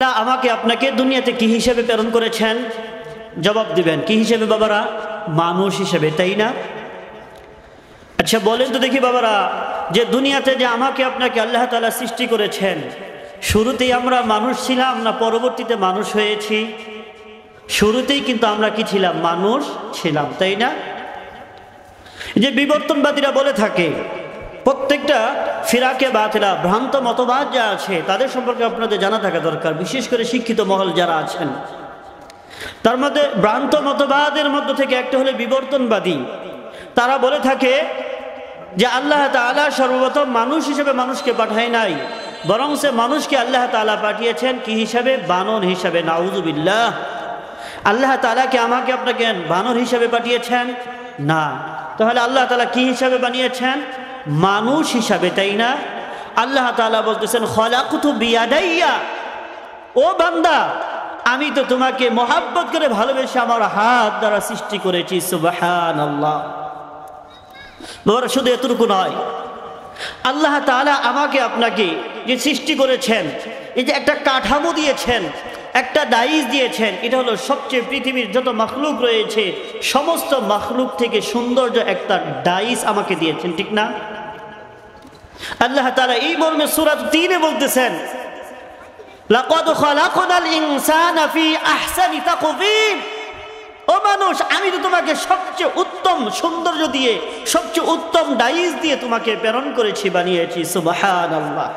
আমাকে আপনাকে দুনিয়াতে কি হিসেবে প্রেরণ করেছেন? জবাব দিবেন কি হিসেবে বাবারা? মানুষ হিসেবে, তাই না? আচ্ছা বলেন তো দেখি বাবারা, যে দুনিয়াতে যে আমাকে আপনাকে আল্লাহ তাআলা সৃষ্টি করেছেন, শুরুতেই আমরা মানুষ ছিলাম না পরবর্তীতে মানুষ হয়েছি? শুরুতেই কিন্তু আমরা কি ছিলাম? মানুষ ছিলাম, তাই না? যে বিবর্তনবাদীরা বলে থাকে, প্রত্যেকটা ফিরাকে বাতিলা ভ্রান্ত মতবাদ যা আছে তাদের সম্পর্কে আপনাদের জানা থাকা দরকার, বিশেষ করে শিক্ষিত মহল যারা আছেন। তার মধ্যে ভ্রান্ত মতবাদের মধ্য থেকে একটা হলো বিবর্তনবাদী। তারা বলে থাকে যে আল্লাহ তাআলা সর্বপ্রথম মানুষ হিসেবে মানুষকে পাঠায় নাই, বরং সে মানুষকে আল্লাহ তাআলা পাঠিয়েছেন কি হিসাবে? বানর হিসাবে। নাউযুবিল্লাহ। আল্লাহ তাআলাকে আমাকে আপনাকে বানর হিসাবে পাঠিয়েছেন না, তাহলে আল্লাহ তাআলা কি হিসাবে বানিয়েছেন? মানুষ হিসাবে, তাই না? আল্লাহ তাআলা বলতেছেন খলাকতু বিয়াদাইয়া, ও বান্দা আমি তো তোমাকে মহাব্বত করে ভালোবেসে আমার হাত দ্বারা সৃষ্টি করেছি। সুবহানাল্লাহ। বাবা শুধু এতটুকু নয়, আল্লাহ তাআলা আমাকে আপনাকে যে সৃষ্টি করেছেন, এই যে একটা কাঠামো দিয়েছেন, একটা ডাইস দিয়েছেন, এটা হলো সবচেয়ে পৃথিবীর যত মাখলুক রয়েছে সমস্ত মাখলুক থেকে সৌন্দর্য একটা ডাইস আমাকে দিয়েছেন, ঠিক না? আল্লাহ তাআলা এই মর্মে সূরা ৩-এ বলতেছেন লাকাদ খালাকনাল ইনসানা ফি আহসানি তাকওয়িম, ও মানুষ আমি তো তোমাকে সবচেয়ে উত্তম সৌন্দর্য দিয়ে, সবচেয়ে উত্তম ডাইস দিয়ে তোমাকে প্রেরণ করেছি, বানিয়েছি। সুবহানাল্লাহ।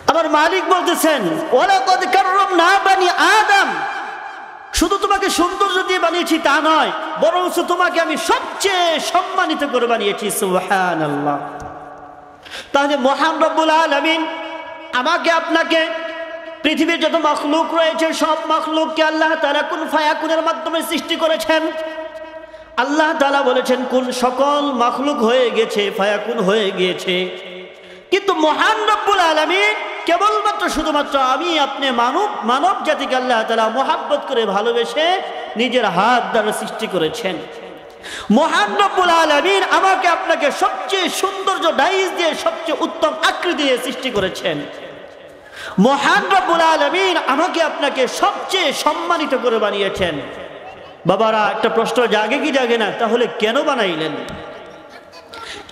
আমার মালিক বলতেছেন ওয়ালাকাদ কাররামনা বানি আদম, শুধু তোমাকে সৌন্দর্য দিয়ে বানিয়েছি তা নয়, বরং তোমাকে আমি সবচেয়ে সম্মানিত করে বানিয়েছি। সুবহানাল্লাহ। তাহলে মহান রব্বুল আলামিন আমাকে আপনাকে পৃথিবীর যত মাখলুক রয়েছে সব মাখলুককে আল্লাহ তাআলা কুন ফায়াকুনের মাধ্যমে সৃষ্টি করেছেন। আল্লাহ তাআলা বলেছেন কুন, সকল মাখলুক হয়ে গেছে, ফায়াকুন হয়ে গিয়েছে। কিন্তু মহান রব্বুল আলামিন কেবলমাত্র শুধুমাত্র আমি আপনি মানব জাতিকে আল্লাহ তাআলা মহাব্বত করে ভালোবেসে নিজের হাত দ্বারা সৃষ্টি করেছেন। মহান রব্বুল আলামিন আমাকে আপনাকে সবচেয়ে সৌন্দর্য ডাইস দিয়ে, সবচেয়ে উত্তম আকৃতি দিয়ে সৃষ্টি করেছেন। মহান রব্বুল আলামিন আমাকে আপনাকে সবচেয়ে সম্মানিত করে বানিয়েছেন। বাবারা একটা প্রশ্ন জাগে কি জাগে না? তাহলে কেন বানাইলেন?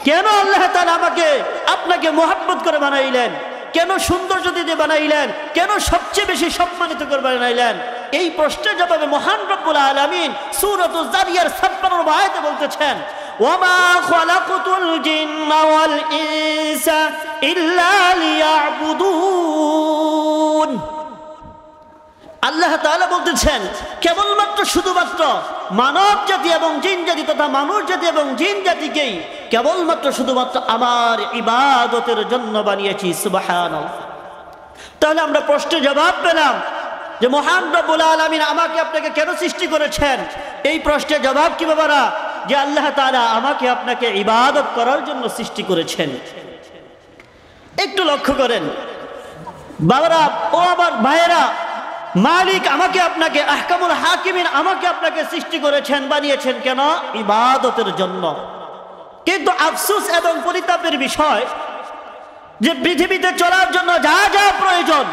কেন আল্লাহ তাআলা আমাকে আপনাকে মহব্বত করে বানাইলেন? কেন সৌন্দর্য দিয়ে বানাইলেন? কেন সবচেয়ে বেশি সম্মানিত করে বানাইলেন? এই প্রশ্নের জবাবে মহান রব্বুল আলামিন সূরাতুজ যারিয়ার ৫৬ নম্বর আয়াতে বলতেছেন ওয়ামা খালাকতুল জিন্না ওয়াল ইনসা ইল্লা লিয়াবুদুন। আল্লাহ তাআলা বলতেছেন কেবলমাত্র শুধুমাত্র মানব জাতি এবং জিন জাতি তথা মানুষ জাতি এবং জিন জাতিকেই কেবলমাত্র শুধুমাত্র আমার ইবাদতের জন্য বানিয়েছি। সুবহানাল্লাহ। তাহলে আমরা প্রশ্নের জবাব পেলাম যে মহান রব্বুল আলামিন আমাকে আপনাকে কেন সৃষ্টি করেছেন। এই প্রশ্নের জবাব কি বাবারা? যে আল্লাহ তাআলা আমাকে আপনাকে ইবাদত করার জন্য সৃষ্টি করেছেন। একটু লক্ষ্য করেন বাবারা, ও আমার ভাইয়েরা, মালিক আমাকে আপনাকে, আহকামুল হাকিমিন আমাকে আপনাকে সৃষ্টি করেছেন, বানিয়েছেন কেন? ইবাদতের জন্য। কিন্তু আফসোস এবং পরিতাপের বিষয় যে পৃথিবীতে চলার জন্য যা যা প্রয়োজন,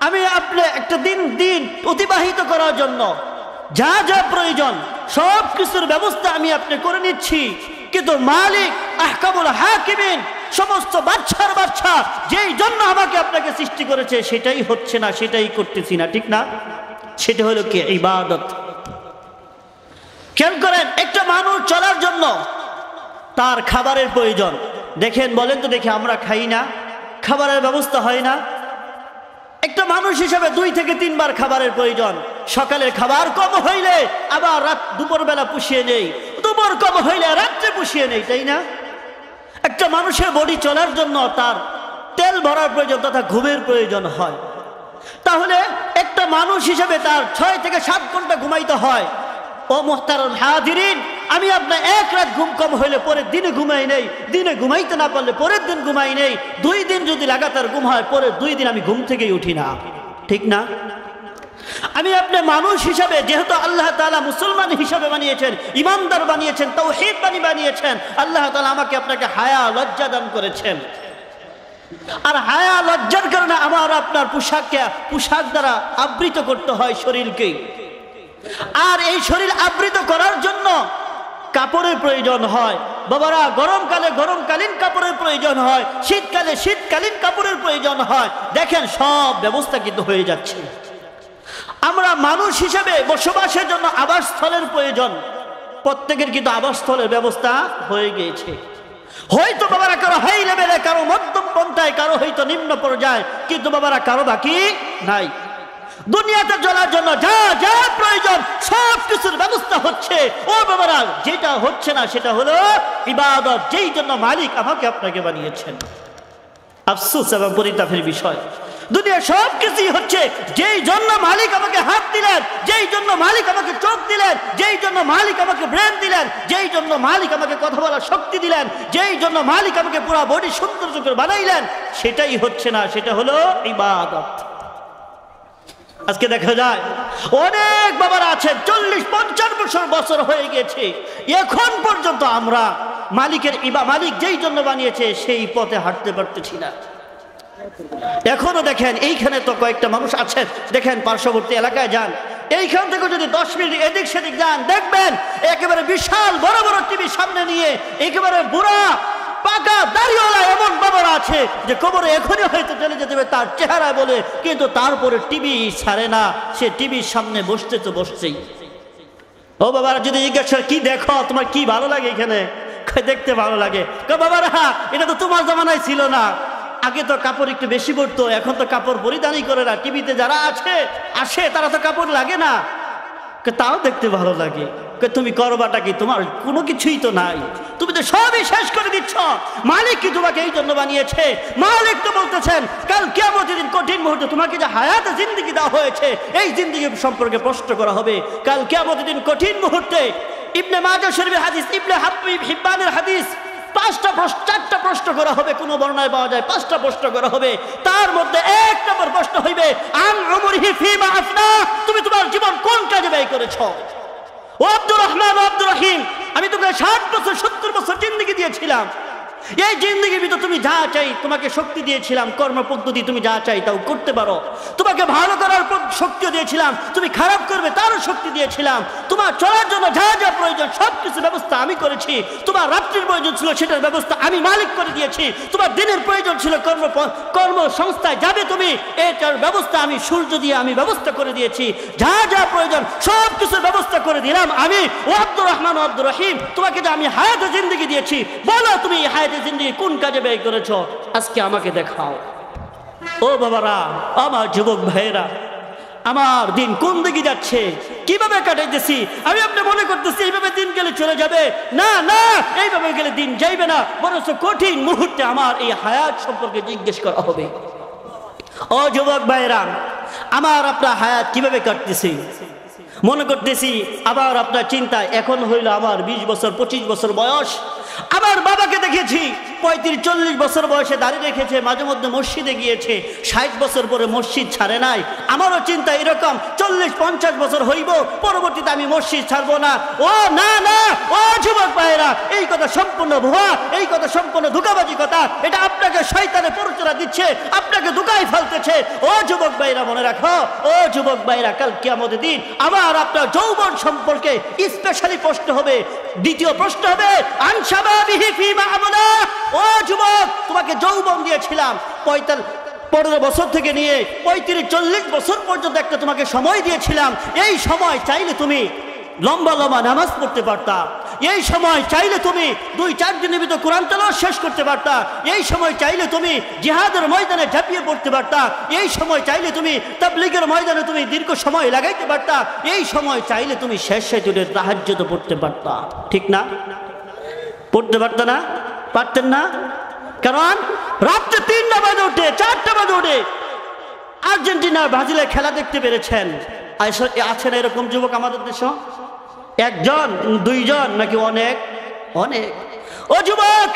আমি আপনি একটা দিন অতিবাহিত করার জন্য যা যা প্রয়োজন সব কিছুর ব্যবস্থা আমি আপনি করে নিচ্ছি, কিন্তু মালিক আহকামুল হাকিমিন সমস্ত বাদশার বাদশা যেই জন্য আমাকে আপনাকে সৃষ্টি করেছে সেটাই হচ্ছে না, সেটাই করতেছি না, ঠিক না? সেটা হলো কি? ইবাদত। খেয়াল করেন, একটা মানুষ চলার জন্য তার খাবারের প্রয়োজন। দেখেন, বলেন তো দেখি, আমরা খাই না? খাবারের ব্যবস্থা হয় না? একটা মানুষ হিসেবে 2 থেকে 3 বার খাবারের প্রয়োজন। সকালের খাবার কম হইলে আবার দুপুরবেলা পুষিয়ে নেই, দুপুর কম হইলে রাত্রে পুষিয়ে নেই, তাই না? একটা মানুষের বডি চলার জন্য তার তেল ভরার প্রয়োজন তথা ঘুমের প্রয়োজন হয়। তাহলে একটা মানুষ হিসেবে তার 6 থেকে 7 ঘন্টা ঘুমাইতে হয়। ও মুহতারাম হাজিরিন, আমি আপনার এক রাত ঘুম কম হইলে পরের দিনে ঘুমাই নেই, দিনে ঘুমাইতে না পারলে পরের দিন ঘুমাই নেই, 2 দিন যদি লাগাতার ঘুম হয় পরের 2 দিন আমি ঘুম থেকেই উঠি না, ঠিক না? আমি আপনি মানুষ হিসাবে, যেহেতু আল্লাহ তাআলা মুসলমান হিসাবে বানিয়েছেন, ইমানদার বানিয়েছেন, তাওহীদ বানিয়েছেন, আল্লাহ তাআলা আমাকে আপনাকে হায়া লজ্জা দান করেছেন। আর হায়া লজ্জার কারণে আমার আপনার পোশাক দ্বারা আবৃত করতে হয় শরীরকে। আর এই শরীর আবৃত করার জন্য কাপড়ের প্রয়োজন হয় বাবারা। গরমকালে গরমকালীন কাপড়ের প্রয়োজন হয়, শীতকালে শীতকালীন কাপড়ের প্রয়োজন হয়। দেখেন সব ব্যবস্থা কিন্তু হয়ে যাচ্ছে। আমরা মানুষ হিসেবে বসবাসের জন্য আবাসস্থলের প্রয়োজন, প্রত্যেকের কিন্তু আবাসস্থলের ব্যবস্থা হয়ে গিয়েছে। হয়তো বাবারা কারো হাই লেভেলে, কারো মধ্যম পন্থায়, কারো হয়তো নিম্ন পর্যায়ে, কিন্তু বাবারা কারো বাকি নাই। দুনিয়াতে চলার জন্য যা যা প্রয়োজন সব কিছুর ব্যবস্থা হচ্ছে। ও বাবারা, যেটা হচ্ছে না সেটা হলো ইবাদত, যেই জন্য মালিক আমাকে আপনাকে বানিয়েছেন। আফসোস এবং পরিতাপের বিষয়, দুনিয়া সব কিছুই হচ্ছে যেই জন্য মালিক আমাকে হাত দিলেন, যেই জন্য মালিক আমাকে চোখ দিলেন, যেই জন্য মালিক আমাকে ব্রেন দিলেন, যেই জন্য মালিক আমাকে কথা বলার শক্তি দিলেন, যেই জন্য মালিক আমাকে পুরো বডি সুন্দর করে বানাইলেন, সেটাই হচ্ছে না, সেটা হলো ইবাদত। আজকে দেখা যায় অনেক বাবারা আছেন 40-50 বছর হয়ে গেছে, এখন পর্যন্ত আমরা মালিক যেই জন্য বানিয়েছে সেই পথে হাঁটতে পারতেছি না। এখনো দেখেন এইখানে তো কয়েকটা মানুষ আছেন, দেখেন পার্শ্ববর্তী এলাকায় যান, এইখান থেকে যদি 10 মিনিট এদিক সেদিক যান, দেখবেন একেবারে বিশাল বড় বড় টিভি সামনে নিয়ে একেবারে বুড়া পাকা দাড়িওয়ালা এমন বাবারা আছে যে কবরে এখনই হয়তো চলে যেতে হবে তার চেহারা বলে, কিন্তু তারপরে টিভি ছাড়ে না, সে টিভির সামনে বসতে তো বসছেই। ও বাবারা, যদি জিজ্ঞাসা কি দেখো, তোমার কি ভালো লাগে এখানে, দেখতে ভালো লাগে। বাবারা, এটা তো তোমার জামানায় ছিল না, আগে তো কাপড় একটু বেশি পরতো, এখন তো কাপড় পরিধানই করে না। টিভিতে যারা আসে তারা তো কাপড় লাগে না, তাও দেখতে ভালো লাগে। তুমি করবাটা কি, তোমার কোনো কিছুই তো নাই, তুমি তো সবই শেষ করে দিচ্ছ। মালিক কি তোমাকে এই জন্য বানিয়েছে? মালিক তো বলতেছেন কাল কিয়ামতের দিন কঠিন মুহূর্তে তোমাকে যে হায়াতে জিন্দেগি দেওয়া হয়েছে, এই জিন্দেগি সম্পর্কে প্রশ্ন করা হবে কাল কিয়ামতের দিন কঠিন মুহূর্তে। ইবনে মাজাহ শরীফের হাদিস, ইবনে হিব্বানের হাদিস, 4টা প্রশ্ন করা হবে, কোন বর্ণনায় পাওয়া যায় 5টা প্রশ্ন করা হবে। তার মধ্যে 1 নম্বর প্রশ্ন হইবে আন উমরিহি ফিমা আফনা, তুমি তোমার জীবন কোন কাজে ব্যয় করেছো? ও আব্দুর রহমান, আব্দুর রহিম, আমি তোমাকে 60 বছর 70 বছর জিন্দেগি দিয়েছিলাম, এই জিন্দেগির ভিতর তুমি যা চাই, তোমাকে শক্তি দিয়েছিলাম, কর্ম পদ্ধতি তুমি যা চাই তাও করতে পারো, তোমাকে ভালো করার শক্তিও দিয়েছিলাম, তুমি খারাপ করবে তারও শক্তি দিয়েছিলাম, তোমার চলার জন্য যা যা প্রয়োজন সব কিছু ব্যবস্থা আমি করেছি, তোমার রাত্রির প্রয়োজন ছিল সেটার ব্যবস্থা আমি মালিক করে দিয়েছি, তোমার দিনের প্রয়োজন ছিল কর্মসংস্থায় যাবে তুমি, এটার ব্যবস্থা আমি সূর্য দিয়ে আমি ব্যবস্থা করে দিয়েছি, যা যা প্রয়োজন সব কিছুর ব্যবস্থা করে দিলাম আমি। ও আব্দুর রহমান, আব্দুর রহিম, তোমাকে যে আমি হায়াতে জিন্দেগি দিয়েছি, বলো তুমি হায়াতে জিন্দেগি কোন কাজে ব্যয় করেছো? আজকে আমাকে দেখাও। ও বাবারা, আমার যুবক ভাইয়েরা, আমার দিন কোন দিকে যাচ্ছে, কিভাবে কাটাইতেছি? আমি আপনি মনে করতেছি এইভাবে দিন গেলে চলে যাবে, না না, এইভাবে গেলে দিন যাইবে না, বরঞ্চ কঠিন মুহূর্তে আমার এই হায়াত সম্পর্কে জিজ্ঞেস করা হবে। ও যুবক ভাইয়েরা, আমার আপনার হায়াত কিভাবে কাটতেছি? মনে করতেছি আবার আপনার চিন্তায়, এখন হইল আমার 20 বছর 25 বছর বয়স, আমার বাবাকে দেখেছি 35-40 বছর বয়সে দাঁড়িয়ে রেখেছে, মাঝে মধ্যে মসজিদে গিয়েছে, 60 বছর পরে মসজিদ ছাড়ে নাই। আমারও চিন্তা এরকম 40-50 বছর হইব, পরবর্তীতে আমি মসজিদ ছাড়বো না। ও না না, ও যুবক ভাইয়েরা, এই কথা সম্পূর্ণ ভুয়া, এই কথা সম্পূর্ণ ধোঁকাবাজি কথা, এটা আপনাকে শয়তানে প্ররোচনা দিচ্ছে, আপনাকে ধোঁকায় ফেলতেছে। ও যুবক ভাইয়েরা মনে রাখো, ও যুবক ভাইয়েরা, কাল কিয়ামতের দিন আমার আপনার যৌবন সম্পর্কে স্পেশালি প্রশ্ন হবে। দ্বিতীয় প্রশ্ন হবে আন শাবাবিহি ফিমা আবলা। ও যুবক, তোমাকে যৌবন দিয়েছিলাম 15 বছর থেকে নিয়ে 35-40 বছর পর্যন্ত একটা তোমাকে সময় দিয়েছিলাম, এই সময় চাইলে তুমি লম্বা লম্বা নামাজ পড়তে পারতা, এই সময় চাইলে তুমি 2-4 দিনের ভিতর কোরআন তেলাওয়াত শেষ করতে পারতা, এই সময় চাইলে তুমি জিহাদের ময়দানে ঝাঁপিয়ে পড়তে পারতা, এই সময় চাইলে তুমি তাবলীগের ময়দানে তুমি দীর্ঘ সময় লাগাইতে পারতা, এই সময় চাইলে তুমি শেষ রাতে তাহাজ্জুদ পড়তে পারতা। ঠিক না? পড়তে পারতা না? পারতেন না? কারণ রাত্রে 3টা বাজে ওঠে, 4টা বাজে ওঠে, আর্জেন্টিনা ব্রাজিলের খেলা দেখতে পেরেছেন। আছেন এরকম যুবক আমাদের দেশে? 1 জন, 2 জন, নাকি অনেক? অনেক। ও যুবক,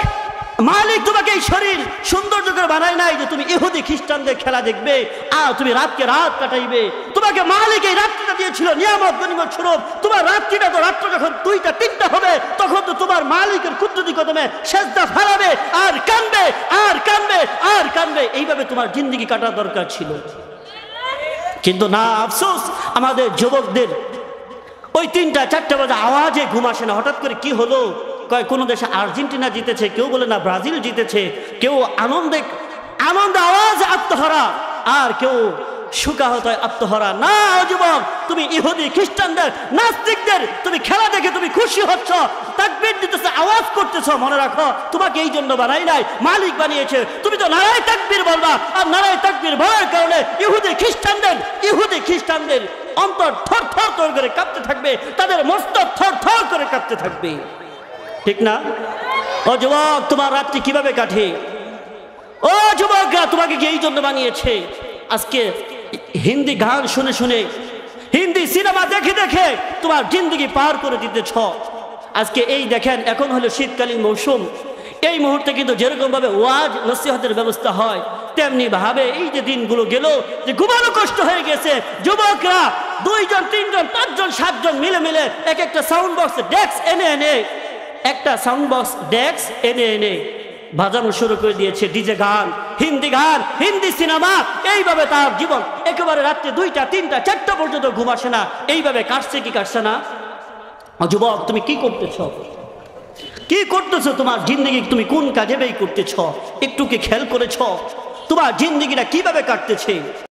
মালিক তোমাকে এই শরীর সৌন্দর্য করে বানায় নাই যে তুমি ইহুদি খ্রিস্টানদের খেলা দেখবে আর তুমি রাতকে রাত কাটাইবে। তোমাকে তোমাকে মালিক এই রাত্রিটা দিয়েছিল নিয়ামত গনিমত স্বরূপ। তোমার রাত্রিটা তো রাত্র যখন 2টা 3টা হবে তখন তো তোমার মালিকের কুদরতি কদমে সেজদা ফেলাবে আর কাঁদবে আর কাঁদবে আর কাঁদবে। এইভাবে তোমার জিন্দেগি কাটার দরকার ছিল। কিন্তু না, আফসোস আমাদের যুবকদের ওই 3টা 4টা বাজে আওয়াজে ঘুম আসে না। হঠাৎ করে কি হলো, কয় কোনো দেশে আর্জেন্টিনা জিতেছে, কেউ বলে না ব্রাজিল জিতেছে, কেউ আনন্দে আওয়াজ আত্মহারা, আর কেউ সুখাহত আত্মহারা। না যুবক, তুমি ইহুদি খ্রিস্টানদের নাস্তিকদের তুমি খেলা দেখে তুমি খুশি হচ্ছ, তাকবীর দিতেছে, আওয়াজ করতেছ। মনে রাখো তোমাকে এই জন্য বানাই নাই, মালিক বানিয়েছে। তুমি তো নারায়ে তাকবীর বলবা, আর নারায়ে তাকবীর বলার কারণে ইহুদি খ্রিস্টানদের অন্তর থর থর থর করে কাঁপতে থাকবে, তাদের মস্তক থর থর করে কাঁপতে থাকবে। ঠিক না? ও যুবক, তোমার রাত্রি কিভাবে কাটে? ও যুবকরা, তোমাকে কি এই জন্য বানিয়েছে? আজকে হিন্দি গান শুনে শুনে, হিন্দি সিনেমা দেখে দেখে তোমার জিন্দগি পার করে দিতেছ। আজকে এই দেখেন, এখন হলো শীতকালীন মৌসুম। এই মুহূর্তে কিন্তু যেরকম ভাবে ওয়াজ নসিহতের ব্যবস্থা হয়, তেমনি ভাবে এই যে দিনগুলো গেল, যে ঘুমানো কষ্ট হয়ে গেছে, যুবকরা 2 জন 3 জন 5 জন 7 জন মিলে মিলে একটা সাউন্ড বক্স ডেস্ক এনে একটা সাউন্ড বক্স ডেস্ক এনে বাজানো শুরু করে দিয়েছে। ডিজে গান, হিন্দি সিনেমা, এইভাবে তার জীবন একেবারে রাত্রে 2টা 3টা 4টা পর্যন্ত ঘুম আসে না। এইভাবে কাটছে কি কাটছে না? যুবক, তুমি কি করতেছো? তোমার জিন্দগি তুমি কোন কাজে ব্যয় করতেছ? একটু কি খেয়াল করেছ তোমার জিন্দগিটা কিভাবে কাটতেছে?